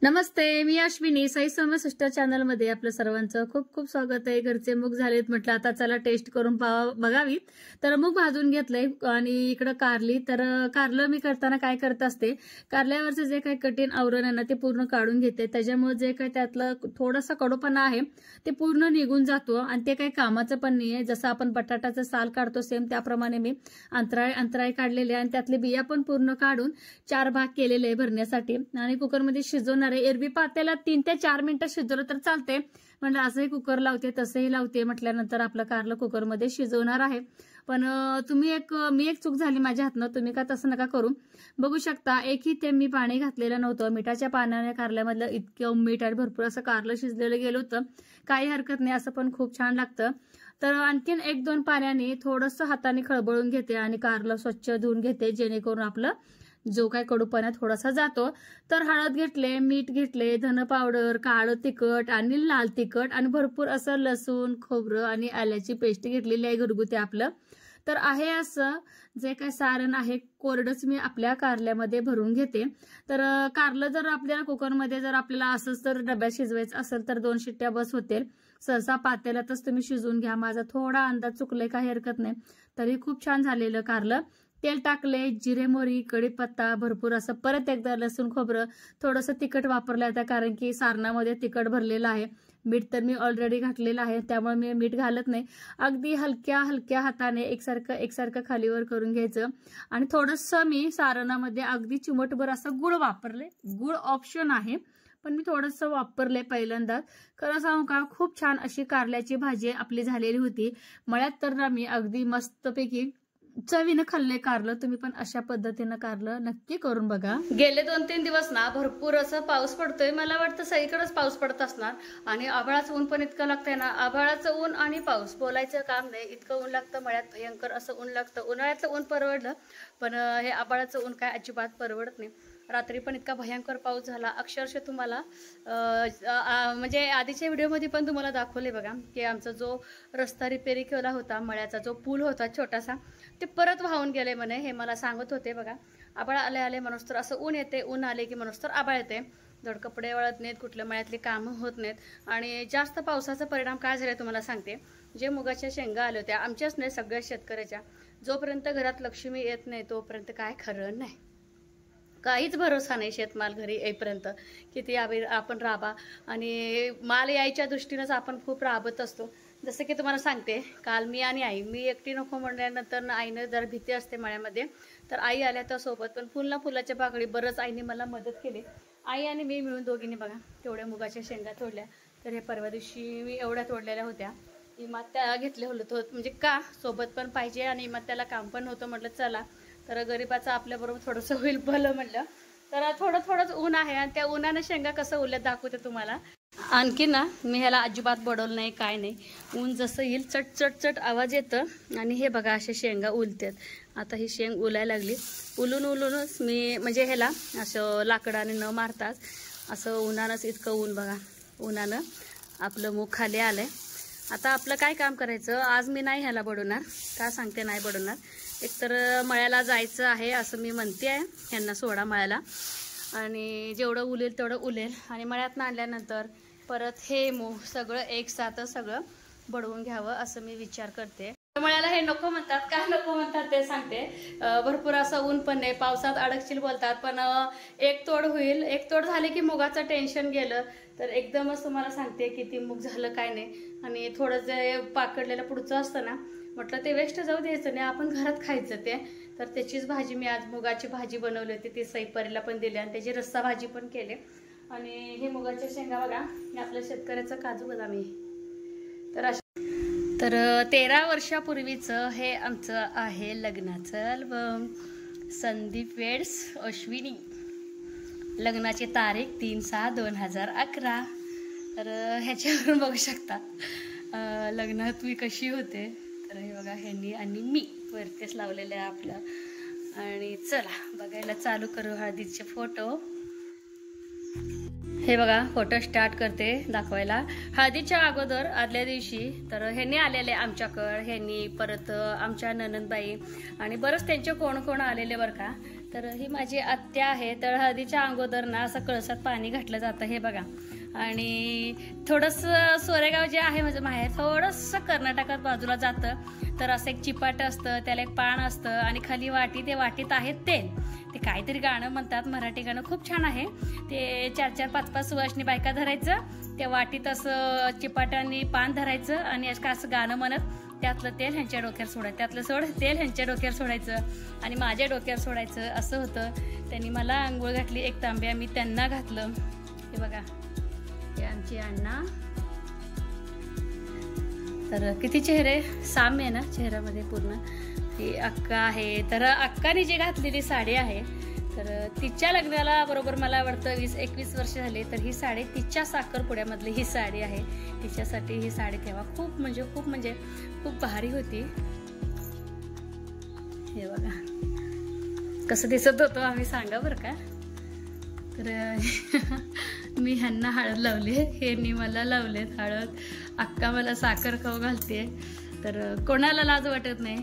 नमस्ते, मी अश्विनी. साई सोम sister channel मध्ये आपलं सर्वांचं खूप खूप स्वागत आहे. घरचे मूग झालेत, म्हटलं आता चला टेस्ट करून बघावीत. तर मूग भाजून घेतलंय आणि इकडं कारली. तर कारलं मी करताना काय करत असते, कारल्यावरचं जे काही कठीण आवरण आहे ना ते पूर्ण काढून घेते. त्याच्यामुळे जे काही त्यातलं थोडासा कडूपणा आहे ते पूर्ण निघून जातो आणि ते काही कामाचं पण नाहीये. जसं आपण बटाटाचं साल काढतो सेम त्याप्रमाणे मी अंतराळी काढलेले आणि त्यातले बिया पण पूर्ण काढून 4 भाग केलेले आहे भरण्यासाठी आणि कुकरमध्ये शिजवणार. एरवी पातेल्यात 3 ते 4 मिनिटं शिजवलं तर चालते. म्हणजे असंही कुकर लावते तसंही लावते म्हटल्यानंतर आपलं कारलं कुकरमध्ये शिजवणार आहे. पण मी एक चूक झाली माझ्या हातनं, तुम्ही का तसं नका करू. बघू शकता एकही ते मी पाणी घातलेलं नव्हतं. मिठाच्या पाण्याने कारल्यामधलं इतकं मीठ आणि भरपूर असं कारलं शिजलेलं गेलं होतं. काही हरकत नाही, असं पण खूप छान लागतं. तर आणखीन 1-2 पाण्याने थोडंसं हाताने खळबळून घेते आणि कारलं स्वच्छ धुवून घेते, जेणेकरून आपलं जो काय कडूपणा थोडासा जातो. तर हळद घेतले, मीठ घेतले, धन पावडर, काळं तिखट आणि लाल तिखट आणि भरपूर असं लसूण, खोबरं आणि आल्याची पेस्ट घेतलेली आहे घरगुती आपलं. तर आहे असं जे काय सारण आहे कोरडंच मी आपल्या कारल्यामध्ये भरून घेते. तर कारलं जर आपल्याला कुकरमध्ये जर आपल्याला असंच तर डब्यात शिजवायचं असेल तर 2 शिट्ट्या बस होतील. सहसा पातेल्यातच तुम्ही शिजवून घ्या. माझा थोडा अंदाज चुकलाय, काही हरकत नाही. तरी खूप छान झालेलं कारलं. तेल टाकले, जिरे मोहरी, कढीपत्ता, भरपूर असं परत एकदा लसूण खोबरं, थोडंसं तिखट वापरलं होतं कारण की सारणामध्ये तिखट भरलेलं आहे. मीठ तर मी ऑलरेडी घातलेलं आहे त्यामुळे मी मीठ घालत नाही. अगदी हलक्या हाताने एकसारखं खालीवर करून घ्यायचं आणि थोडंसं मी सारणामध्ये अगदी चिमटभर असं गुळ वापरले. गुळ ऑप्शन आहे पण मी थोडंसं वापरलंय पहिल्यांदाच. खरं सांगू का, खूप छान अशी कारल्याची भाजी आपली झालेली होती. मळ्यात तर ना मी अगदी मस्तपैकी चवीनं खाल्ले कारलं. तुम्ही पण अशा पद्धतीनं कारलं नक्की करून बघा. गेले 2-3 दिवस ना भरपूर असं पाऊस पडतोय. मला वाटतं सगळीकडेच पाऊस पडत असणार आणि आभाळाचं ऊन पण इतकं लागतंय ना. आभाळाचं ऊन आणि पाऊस बोलायचं काम नाही, इतकं ऊन लागतं मळ्यात, भयंकर असं ऊन लागतं. उन्हाळ्यातलं ऊन परवडलं पण हे आभाळाचं ऊन काय अजिबात परवडत नाही. रात्री पण इतका भयंकर पाऊस झाला, अक्षरशः तुम्हाला म्हणजे आधीच्या व्हिडिओमध्ये पण तुम्हाला दाखवले बघा की आमचा जो रस्ता रिपेरी केला होता, मळ्याचा जो पूल होता छोटासा, ते परत वाहून गेले म्हणे. हे मला सांगत होते बघा. आभाळ आले म्हणूस तर असं ऊन येते, ऊन आले की म्हणूस तर आभाळ येते. धड कपडे वळत नाहीत, कुठल्या मळ्यातली कामं होत नाहीत आणि जास्त पावसाचा परिणाम काय झाला तुम्हाला सांगते. जे मुगाच्या शेंगा आल्या होत्या आमच्याच नाही सगळ्या शेतकऱ्याच्या, जोपर्यंत घरात लक्ष्मी येत नाही तोपर्यंत काय खरं नाही. काहीच भरोसा नाही शेतमाल घरी येईपर्यंत. किती आपण राबा आणि माल यायच्या दृष्टीनंच आपण खूप राबत असतो. जसं की तुम्हाला सांगते, काल मी आणि आई, मी एकटी नको म्हणल्यानंतर आईनं जर भीती असते मळ्यामध्ये, तर आई आल्या तर सोबत. पण फुलाच्या बागडी बरंच आईने मला मदत केली. आई आणि मी मिळून दोघींनी बघा तेवढ्या मुगाच्या शेंगा तोडल्या. तर हे परवा दिवशी मी एवढ्या तोडलेल्या होत्या. इमात्या घेतले होतं म्हणजे का सोबत पण पाहिजे आणि इमात्याला काम पण होतं. म्हटलं चला तर गरीबाचं आपल्याबरोबर थोडंसं होईल भलं म्हटलं. तर थोडंच ऊन आहे आणि त्या उन्हानं शेंगा कसं उलट दाखवते तुम्हाला. आणखी ना मी ह्याला अजिबात बडवलं नाही, काय नाही. ऊन जसं येईल चट आवाज येतं आणि हे बघा असे शेंगा उलतात. आता ही शेंग उलायला लागली. उलूनच मी म्हणजे ह्याला असं लाकडाने न मारताच असं उन्हानंच इतकं ऊन बघा, उन्हानं आपलं मूग खाली आलंय. आता आपलं काय काम करायचं, आज मी नाही ह्याला बडवणार. का सांगते नाही बडवणार, एकतर मळ्याला जायचं आहे असं मी म्हणते आहे. ह्यांना सोडा मळ्याला आणि जेवढं उलेल तेवढं उलेल आणि मळ्यातनं आणल्यानंतर परत हे मूग सगळं एकसाथ सगळं बडवून घ्यावं असं मी विचार करते. मळ्याला हे नको म्हणतात, काय नको म्हणतात ते सांगते. भरपूर असं ऊन पण नाही, पावसात अडकशील बोलतात, पण एक तोड होईल. एक तोड झाली की मुगाचं टेन्शन गेलं. तर एकदमच तुम्हाला सांगते किती मूग झालं काय नाही. आणि थोडं जे पाकडलेलं पुढचं असतं ना, म्हटलं ते वेस्ट जाऊ द्यायचं नाही, आपण घरात खायचं ते. तर त्याचीच भाजी मी आज मुगाची भाजी बनवली होती, ती सईपरीला पण दिली आणि त्याची रस्सा भाजी पण केली. आणि हे मुगाच्या शेंगा बघा, हे आपल्या शेतकऱ्याचं काजू बदाम आहे. तर 13 वर्षापूर्वीचं हे आमचं आहे लग्नाचं अल्बम. संदीप वेड्स अश्विनी. लग्नाची तारीख 3/6/2011. तर ह्याच्यावरून बघू शकता लग्नात मी कशी होते. तर हे बघा ह्यांनी आणि मी वरतीच लावलेले आहे आपलं. आणि चला बघायला चालू करू हळदीचे फोटो. हे बघा फोटो स्टार्ट करते दाखवायला. हळदीच्या अगोदर आदल्या दिवशी तर ह्यांनी आलेले आमच्याकडं, ह्यांनी परत आमच्या ननंदबाई आणि बरंच त्यांचे कोण आलेले बरं का. तर ही माझी आत्या आहे. तर हळदीच्या अगोदर ना असं कळसात पाणी घातलं जातं, हे बघा. आणि थोडंसं सोरेगाव जे आहे माझं माहेर, थोडंसं कर्नाटकात बाजूला जातं. तर असं एक चिपाट असतं, त्याला एक पान असतं आणि खाली वाटी, ते वाटीत आहे तेल. ते काहीतरी गाणं म्हणतात, मराठी गाणं खूप छान आहे ते. 4-4, 5-5 सुवासिनी बायका धरायचं, त्या वाटीत असं चिपाटाने पान धरायचं आणि असं गाणं म्हणत त्यातलं तेल ह्यांच्या डोक्यावर सोडायचं, त्यातलं तेल ह्यांच्या डोक्यावर सोडायचं आणि माझ्या डोक्यावर सोडायचं. असं होतं. त्यांनी मला आंघोळ घातली, एक तांब्या मी त्यांना घातलं. हे बघा, हे आमची अण्णा. तर किती चेहरे साम्य आहे ना चेहऱ्यामध्ये पूर्ण. ही अक्का आहे. तर अक्काने जी घातलेली साडी आहे, तर तिच्या लग्नाला बरोबर मला वाटतं 20-21 वर्ष झाली. तर ही साडी तिच्या साखरपुड्यामधली ही साडी आहे. तिच्यासाठी ही साडी तेव्हा खूप म्हणजे खूप भारी होती. हे बघा कसं दिसत होतं आम्ही, सांगा बरं का. तर मी ह्यांना हळद लावली, ह्यांनी मला लावलेत हळद. अक्का मला साखर खाऊ घालते. तर कोणाला लाज वाटत नाही.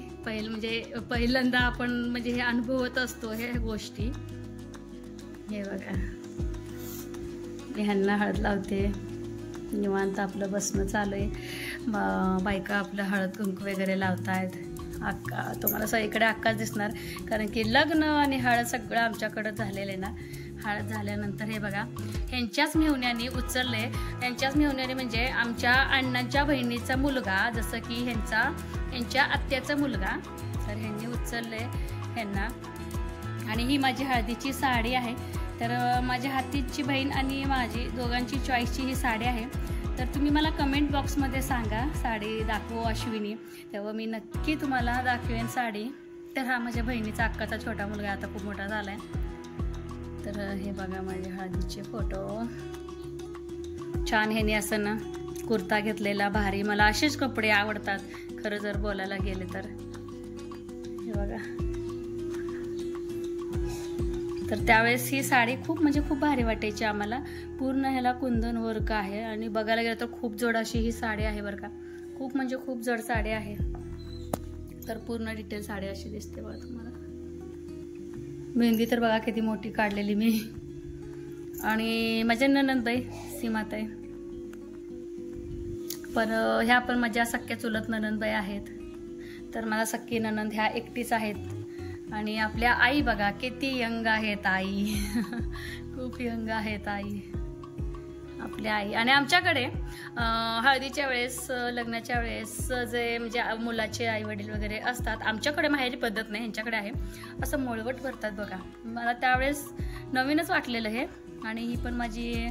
पहिल्यांदा आपण म्हणजे हे अनुभवत असतो ह्या गोष्टी. हे बघा, मी ह्यांना हळद लावते. निवांत आपलं बसणं चालू आहे. बायका आपलं हळद कुंकू वगैरे लावतायत. अक्का तुम्हाला सगळीकडे अक्काच दिसणार, कारण की लग्न आणि हळद सगळं आमच्याकडं झालेलं आहे ना. हळद झाल्यानंतर हे बघा, ह्यांच्याच मेहुण्याने उचलले. ह्यांच्याच मेहुण्याने म्हणजे आमच्या अण्णांच्या बहिणीचा मुलगा, जसं की ह्यांच्या आत्याचा मुलगा. तर ह्यांनी उचलले ह्यांना. आणि ही माझी हळदीची साडी आहे. तर माझ्या हातीची बहीण आणि माझी दोघांची चॉईसची ही साडी आहे. तर तुम्ही मला कमेंट बॉक्समध्ये सांगा साडी दाखवू अश्विनी, तेव्हा मी नक्की तुम्हाला दाखवेन साडी. तर हा माझ्या बहिणीचा अक्काचा छोटा मुलगा, आता खूप मोठा झाला आहे. तर हे बघा माझे हळदीचे फोटो. छान ह्याने असं ना कुर्ता घेतलेला भारी. मला असेच कपडे आवडतात खरं जर बोलायला गेले तर. हे बघा, तर त्यावेळेस ही साडी खूप भारी वाटायची आम्हाला. पूर्ण ह्याला कुंदन वर्क आहे आणि बघायला गेलं तर खूप जड अशी ही साडी आहे बरं का. खूप जड साडी आहे. तर पूर्ण डिटेल साडी अशी दिसते बघा तुम्हाला. मेहंदी तर बघा किती मोठी काढलेली मी. आणि माझ्या ननंदबाई सीमाताई, पण ह्या पण माझ्या सख्या चुलत ननंदबाई आहेत. तर मला सख्खी ननंद ह्या एकटीच आहेत. आणि आपल्या आई बघा किती यंग आहेत आई. खूप यंग आहेत आई, आपल्या आई. आणि आमच्याकडे हळदीच्या वेळेस, लग्नाच्या वेळेस जे म्हणजे मुलाचे आई वडील वगैरे असतात, आमच्याकडे माहेरी पद्धत नाही, ह्यांच्याकडे आहे, असं मोळवट भरतात बघा. मला त्यावेळेस नवीनच वाटलेलं हे. आणि ही पण माझी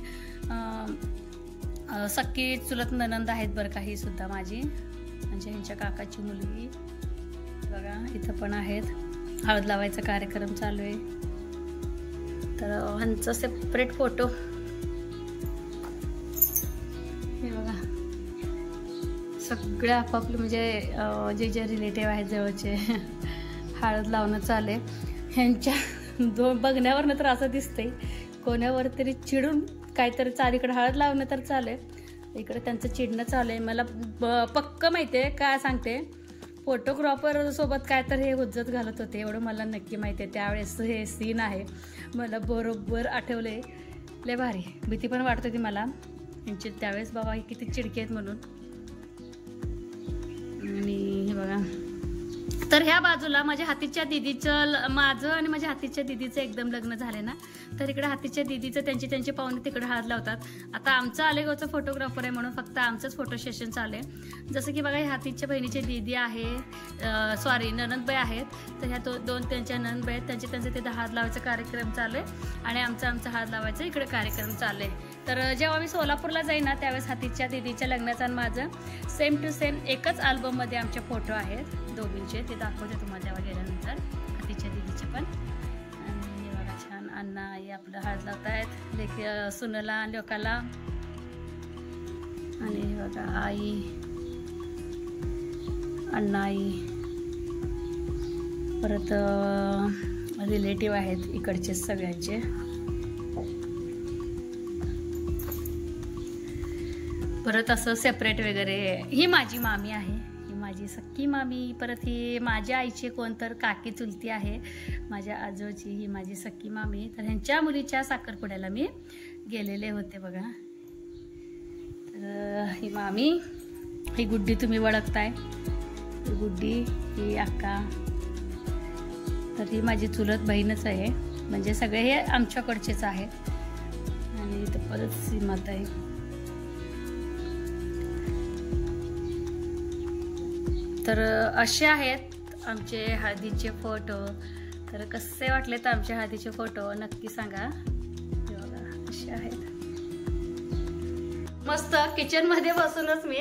सख्खी चुलत ननंद आहेत बरं का, ही सुद्धा माझी म्हणजे ह्यांच्या काकाची मुलगी. बघा इथं पण आहेत. हळद लावायचा कार्यक्रम चालू आहे. तर ह्यांचा सेपरेट फोटो. हे बघा सगळे आपापले म्हणजे जे रिलेटिव्ह आहेत जवळचे हळद लावणं चालू आहे. ह्यांच्या बघण्यावरनं तर असं दिसतंय कोणावर तरी चिडून काहीतरी इकडे हळद लावणं तर चालू आहे, इकडे त्यांचं चिडणं चालू आहे. मला पक्क माहिती आहे, काय सांगते, फोटोग्राफर सोबत काय तर हे हुज्जत घालत होते, एवढं मला नक्की माहिती आहे. त्यावेळेस हे सीन आहे, मला बरोबर आठवले. लय भारी भीती पण वाटत होती मला यांची त्यावेळेस, बाबा किती चिडके आहेत म्हणून. आणि हे बघा, तर ह्या बाजूला माझ्या हातीच्या दीदीचं, माझं आणि माझ्या हातीच्या दीदीचं एकदम लग्न झाले ना, तर इकडे हातीच्या दीदीचं त्यांचे पाहुणे तिकडे हळद लावतात. आता आमचं आलेगावचं फोटोग्राफर आहे म्हणून फक्त आमचंच फोटो सेशन चालू आहे. जसं की बघा, हातीच्या बहिणीचे दीदी आहे, सॉरी ननंदबाई आहेत. तर ह्या दोन त्यांच्या ननंदबाई आहेत, त्यांचे तिथं हळद लावायचा कार्यक्रम चालू आहे आणि आमचा हळद लावायचा इकडे कार्यक्रम चालू आहे. तर जेव्हा मी सोलापूरला जाईन ना, त्यावेळेस हातीच्या दीदीच्या लग्नाचा आणि माझं सेम टू सेम एकच अल्बममध्ये आमचे फोटो आहेत दोघींचे, ते दाखवते तुम्हाला जेव्हा गेल्यानंतर, हातीच्या दीदीचे पण. आणि हे बघा छान अण्णा आई आपलं हळद लावतायत लेकी सुनला लोकाला. आणि हे बघा आई, अण्णा आई, परत रिलेटिव्ह आहेत इकडचे सगळ्यांचे. परत असं सेपरेट वगैरे. ही माझी मामी आहे, ही माझी माझी सख्खी मामी. परत ही माझ्या आईची कोणतर काकी चुलती आहे, माझ्या आजोची ही माझी सख्खी मामी. तर ह्यांच्या मुलीच्या साखरपुड्याला मी गेलेले होते बघा. तर ही मामी, ही गुड्डी तुम्ही ओळखताय, ही गुड्डी, ही अक्का. तर ही माझी चुलत बहीणच आहे, म्हणजे सगळे हे आमच्याकडचेच आहेत. आणि इथं परत सीमात आहे. तर असे आहेत आमचे हळदीचे फोटो. तर कसे वाटले तर आमचे हळदीचे फोटो नक्की सांगा. हे बघा असे आहेत. मस्त किचन मध्ये बसूनच मी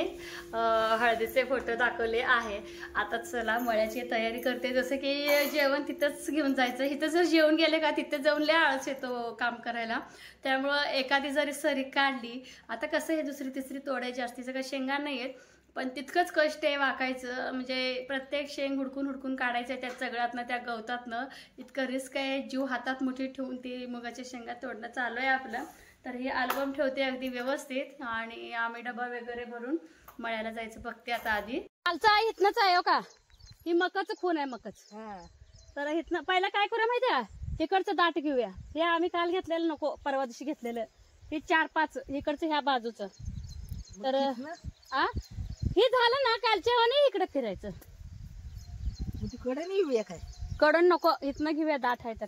हळदीचे फोटो दाखवले आहे. आता चला मळ्याची तयारी करते. जसं की जेवण तिथंच घेऊन जायचं. इथं जर जेवण गेले का तिथे जाऊन लय आळस येतो काम करायला. त्यामुळं एखादी जरी सरी काढली, आता कसं हे दुसरी तिसरी तोडायची असते, सगळं शेंगा नाही आहेत, पण तितकंच कष्ट आहे वाकायचं. म्हणजे प्रत्येक शेंग हुडकून हुडकून काढायचं, त्या सगळ्यातनं त्या गवतातनं इतकं रिस्क आहे. जीव हातात मुठी ठेवून ती मुगाच्या शेंगा तोडणं चालू आहे आपलं. तर हे अल्बम ठेवते अगदी व्यवस्थित आणि आम्ही डबा वगैरे भरून मळ्याला जायचं बघते आता. आधी कालचा इथनच आहे हो का, ही मकाचं खून आहे मकच. तर इथनं पहिला काय करूया माहिती आहे, इकडचं दाट घेऊया. हे आम्ही काल घेतलेलं नको, परवा दिवशी घेतलेलं. हे 4-5 इकडचं ह्या बाजूचं. तर हे झालं ना कालच्या आणि इकडे फिरायचं. कडून नको, इथनं घेऊया, दाट आहे.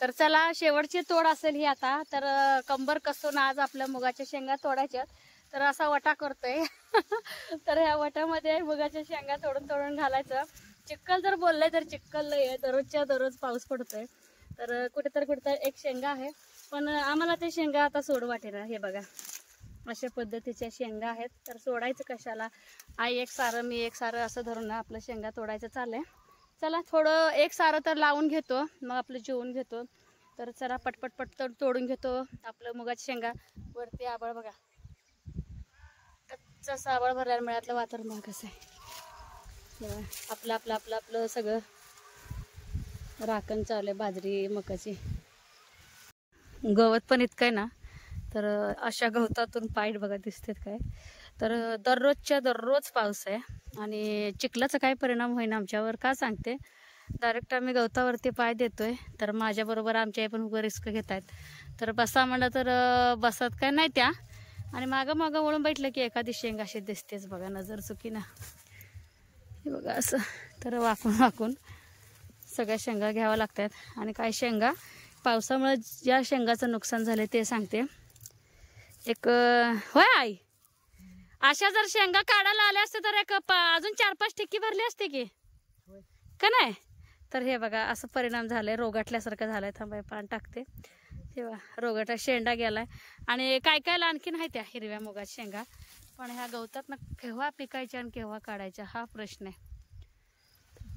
तर चला शेवटची तोड असेल ही आता. तर कंबर कसून आज आपल्या मुगाच्या शेंगा तोडायच्यात. तर असा वटा करतोय. तर ह्या वटामध्ये मुगाच्या शेंगा तोडून तोडून घालायचं. चिक्कल जर बोललंय तर चिक्कल आहे, दररोजच्या दररोज पाऊस पडतोय. तर कुठेतरी एक शेंगा आहे, पण आम्हाला ते शेंगा आता सोड वाटेना. हे बघा अशा पद्धतीच्या शेंगा आहेत. तर सोडायचं कशाला, आई एक सारं मी एक सारं असं धरून आपलं शेंगा तोडायचं चाललंय. चला थोडं एक सारं तर लावून घेतो, मग आपलं जेवून घेतो. तर चला पटपट पटपट तोडून घेतो आपलं मुगाची शेंगा. वरती आबाळ बघा, कच्च आबाळ भरायला मिळालं. वातावरण कसं आहे, आपलं आपलं आपलं आपलं सगळं राखण चालू आहे. बाजरी मकाची गवत पण इतकं आहे ना. तर अशा गवतातून पाय बघा दिसतात काय. तर दररोजच्या दररोज पाऊस आहे आणि चिखलाचा काय परिणाम होईना आमच्यावर का सांगते. डायरेक्ट आम्ही गवतावरती पाय देतोय. तर माझ्याबरोबर आमच्या पण उभं रिस्क घेत आहेत. तर बसा म्हणलं तर बसत काय नाही त्या, आणि मागं मागं वळून बैठलं की एखादी शेंग अशी दिसतेच बघा, नजर चुकी ना. हे बघा असं. तर वाकून वाकून सगळ्या शेंगा घ्याव्या लागतात. आणि काय शेंगा पावसामुळे ज्या शेंगाचं नुकसान झालं ते सांगते. एक होय आई, अशा जर शेंगा काढायला आल्या असते तर एक अजून 4-5 टिक्की भरली असते की का नाही. तर हे बघा असं परिणाम झालाय, रोगाटल्यासारखं झालंय. थांबाय पान टाकते. तेव्हा रोगाटा शेंडा गेलाय. आणि काय काय आणखीन आहे त्या हिरव्या मुगाच्या शेंगा, पण ह्या गवतात ना केव्हा पिकायच्या आणि केव्हा काढायच्या हा प्रश्न आहे.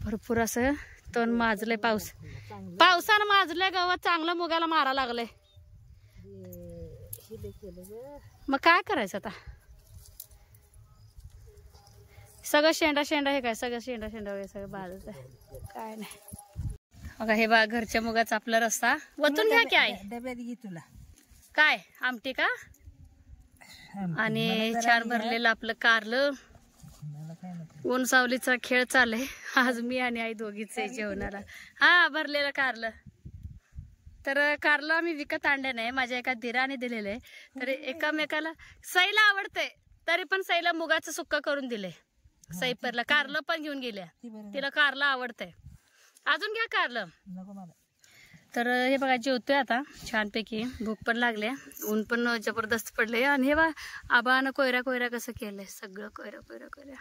भरपूर असं तण माजलंय. पावसानं माजलंय गवत, चांगलं मुगाला मारा लागलंय. मग काय करायचं आता, सगळं शेंडा शेंडा. हे काय सगळं शेंडा शेंडा वगैरे सगळं बाजूच आहे, काय नाही. बघा हे बघा घरच्या मुगाचा आपला रस्ता वतून घ्या की आहे. डब्यात घे तुला काय आमटी का, आणि छान भरलेलं आपलं कारलं. ऊन सावलीचा खेळ चालय आज. मी आणि आई दोघीच आहे जेवणाला. हा भरलेलं कारलं. तर कारलं आम्ही विकत आणलं नाही, माझ्या एका दिराने दिलेलं आहे. तर एकामेकाला सईला आवडतंय, तरी पण सईला मुगाचं सुक्क करून दिले. सईपरला कारलं पण घेऊन गेल्या, तिला कारलं आवडतंय. अजून घ्या कारलं. तर हे बघा जेवतोय आता छानपैकी, भूक पण लागले, ऊन पण जबरदस्त पडले. आणि हे बघा आबानं कोयऱ्या कोयऱ्या कसं केलंय, सगळं कोयऱ्या कोयऱ्या कोयऱ्या,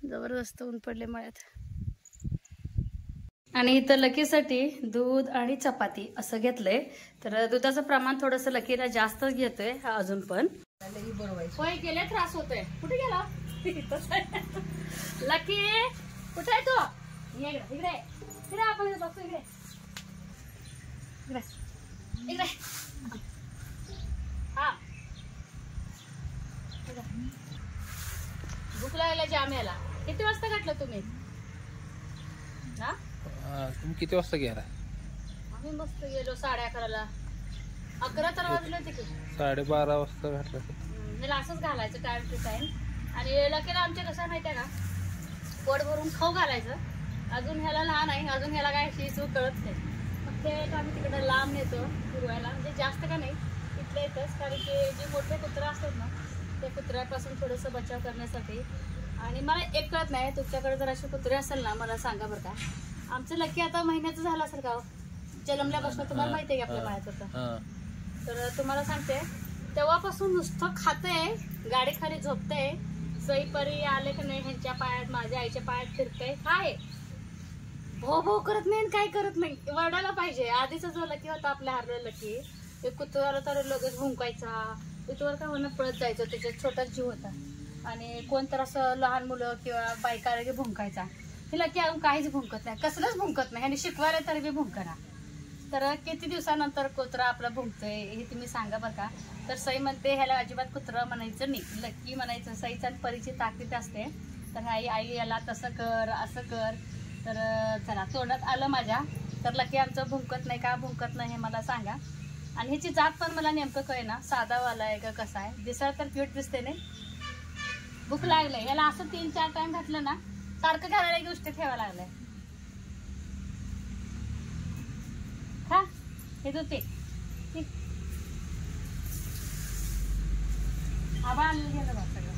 जबरदस्त ऊन पडले मळ्यात. आणि इथं लकीसाठी दूध आणि चपाती असं घेतलंय. तर दुधाचं प्रमाण थोडंसं लकीला जास्त घेतोय अजून पण. होय गेले त्रास होतोय. कुठे गेला लकी, कुठे आहे तू. इकडे इकडे आपण बघतो. इकडे इकडे इकडे. हा भूक लागल्या जाम्याला. किती वाजता घातलं तुम्ही. तुम्ही किती वाजता गेला. आम्ही मस्त गेलो 11:30ला. 11 तर वाजले होते की 12:30 वाजता घातलं. मला असंच घालायचं टाइम टू टाइम. आणि लकीला आमच्या कसं माहितीये का, पोट भरून खाऊ घालायचं. अजून ह्याला लहान आहे, अजून ह्याला काय शिजू कळत नाही. मग ते आम्ही तिकडे लांब नेतो फिरवायला, म्हणजे जास्त का नाही इथल्या इथंच, कारण की जे मोठे कुत्रा असतात ना त्या कुत्र्यापासून थोडंसं बचाव करण्यासाठी. आणि मला एक कळत नाही, तुमच्याकडे जर असे कुत्रे असेल ना मला सांगा बरं का. आमचं लकी आता महिन्याचं झालं असेल का जन्मल्यापासून, तुम्हाला माहिती आहे की आपल्या मायात होतं. तर तुम्हाला सांगते तेव्हापासून नुसतं खातंय, गाडी खाली झोपतंय, सईपरी आले की नाही ह्यांच्या पायात माझ्या आईच्या पायात फिरतंय, काय भो भो करत नाही काय करत नाही. वरडायला पाहिजे. आधीचा जो लकी होता आपल्या हरलेला लकी, ते कुत्र्याला तर लगेच भुंकायचा, तिथवर का होणं पळत जायचं, त्याच्यात छोटाच जीव होता. आणि कोणतर असं लहान मुलं किंवा बायका की भुंकायचा. हे लकी अजून काहीच भुंकत नाही, कसलंच भुंकत नाही, आणि शिकवायला तरी बी भुंकना. तर किती दिवसानंतर कुत्रा आपला भुंकतोय हे तुम्ही सांगा बरं का. तर सई म्हणते ह्याला अजिबात कुत्रा म्हणायचं नाही, लकी म्हणायचं. सईचा परीची ताकीद असते. तर आई याला तसं कर असं कर. तर चला तोंडात आलं माझ्या. तर लकी आमचं भुंकत नाही का भुंकत नाही हे मला सांगा. आणि ह्याची जात पण मला नेमकं कळे ना, साधावाला आहे का कसा आहे. दिसायला तर क्यूट दिसते नाही. भूक लागलंय ह्याला, असं 3-4 टाइम घातलं ना सारखं घालायला एक गोष्ट ठेवा लागलाय. खा हे ते आबा आणलं गेलं बघ सगळं.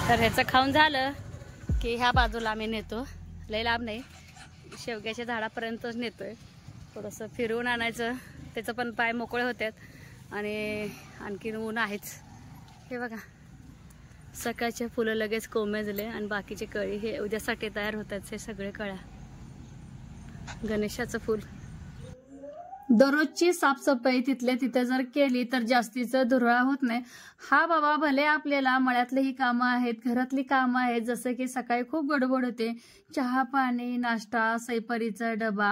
तर ह्याचं खाऊन झालं की ह्या बाजूला आम्ही नेतो, लय लांब नाही, शेवग्याच्या झाडापर्यंतच नेतोय. थोडंसं फिरवून आणायचं, त्याचं पण पाय मोकळे होतात. आणि आणखीन ऊन आहेच. हे बघा सकाळचे फुलं लगेच कोमेजले आणि बाकीचे कळी हे उद्यासाठी तयार होतात. हे सगळे कळ्या गणेशाचं फूल. दररोजची साफसफाई तिथल्या तिथे जर केली तर जास्तीचं धुरळा होत नाही. हा बाबा भले आपल्याला मळ्यातली कामं आहेत, घरातली कामं आहेत, जसं की सकाळी खूप गडबड होते, चहा पाणी नाश्ता सैपरीचा डबा,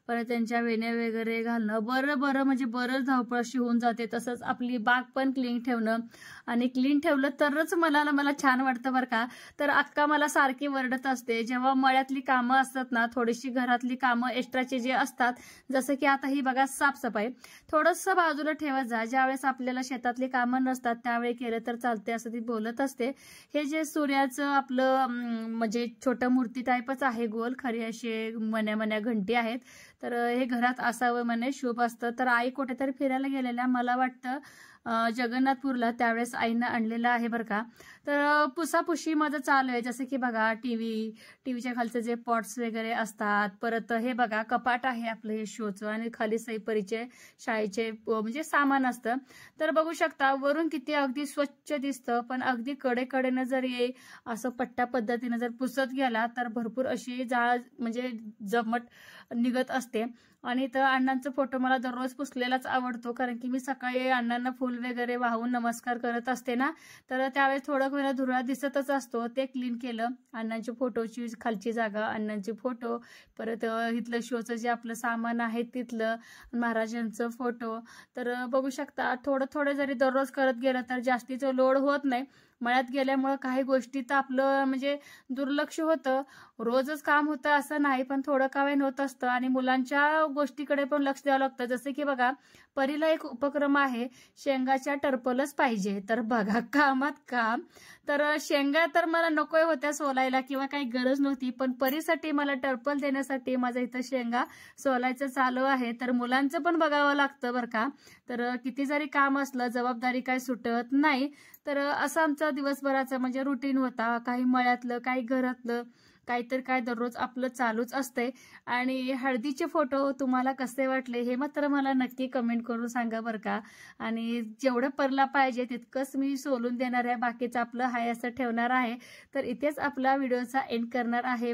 परत त्यांच्या वेण्या वगैरे घालणं, बरं म्हणजे बरंच धावपळ अशी होऊन जाते. तसंच आपली बाग पण क्लीन ठेवणं, आणि क्लीन ठेवलं तरच मला छान वाटतं बरं का. तर अक्का मला सारखी वरडत असते जेव्हा मळ्यातली कामं असतात ना, थोडीशी घरातली कामं एक्स्ट्राचे जे असतात, जसं की आता ही बघा साफसफाई थोडंसं बाजूला ठेवत जा, ज्यावेळेस आपल्याला शेतातली कामं नसतात त्यावेळी केलं तर चालते असं ती बोलत असते. हे जे सूर्याचं आपलं म्हणजे छोटं मूर्ती टाईपच आहे, गोल खरी अशी मन्या घंटी आहेत. तर हे घरात असावं म्हणे, शुभ असतं. तर आई कुठेतरी फिरायला गेलेल्या, मला वाटतं जगन्नाथपूरला, त्यावेळेस आईनं आणलेलं आहे बरं का. तर पुसापुशी माझं चालू आहे. जसं की बघा टीव्हीच्या खालचं जे पॉट्स वगैरे असतात, परत हे बघा कपाट आहे आपलं हे शोचं, आणि खाली सैपरीचे शाळेचे म्हणजे सामान असतं. तर बघू शकता वरून किती अगदी स्वच्छ दिसतं, पण अगदी कडेकडेनं जर ये असं पट्ट्या पद्धतीनं जर पुसत गेला तर भरपूर अशी जाळ म्हणजे जमट निघत असते. आणि तर अण्णांचा फोटो मला दररोज पुसलेलाच आवडतो, कारण की मी सकाळी अण्णांना फुल वगैरे वाहून नमस्कार करत असते ना, तर त्यावेळेस थोडं वेळा धुरा दिसतच असतो. ते क्लीन केलं. अण्णांच्या फोटोची खालची जागा, अण्णांचे फोटो, परत इथलं शोचं जे आपलं सामान आहे तिथलं, महाराजांचं फोटो. तर बघू शकता थोडं जरी दररोज करत गेलं तर जास्तीचं लोड होत नाही. मळ्यात गेल्यामुळं काही गोष्टी तर आपलं म्हणजे दुर्लक्ष होतं. रोजच काम होतं असं नाही, पण थोडं का वेळ होत असतं. आणि मुलांच्या गोष्टीकडे पण लक्ष द्यावं लागतं. जसं की बघा परीला एक उपक्रम आहे, शेंगाच्या टरपलच पाहिजे. तर बघा कामात काम. तर शेंगा तर मला नकोय होत्या सोलायला किंवा काही गरज नव्हती, पण परीसाठी मला टर्पल देण्यासाठी माझं इथं शेंगा सोलायचं चालू आहे. तर मुलांचं पण बघावं लागतं बरं का. तर किती जरी काम असलं जबाबदारी काय सुटत नाही. तर असं आमचा दिवसभराचा म्हणजे रुटीन होता. काही मळ्यातलं, काही घरातलं, काहीतरी काय दररोज आपलं चालूच असतंय. आणि हळदीचे फोटो तुम्हाला कसे वाटले हे मात्र मला नक्की कमेंट करून सांगा बरं का. आणि जेवढं परला पाहिजे तितकंच मी सोलून देणार आहे, बाकीचं आपलं हाय असं ठेवणार आहे. तर इथेच आपला व्हिडिओचा एंड करणार आहे.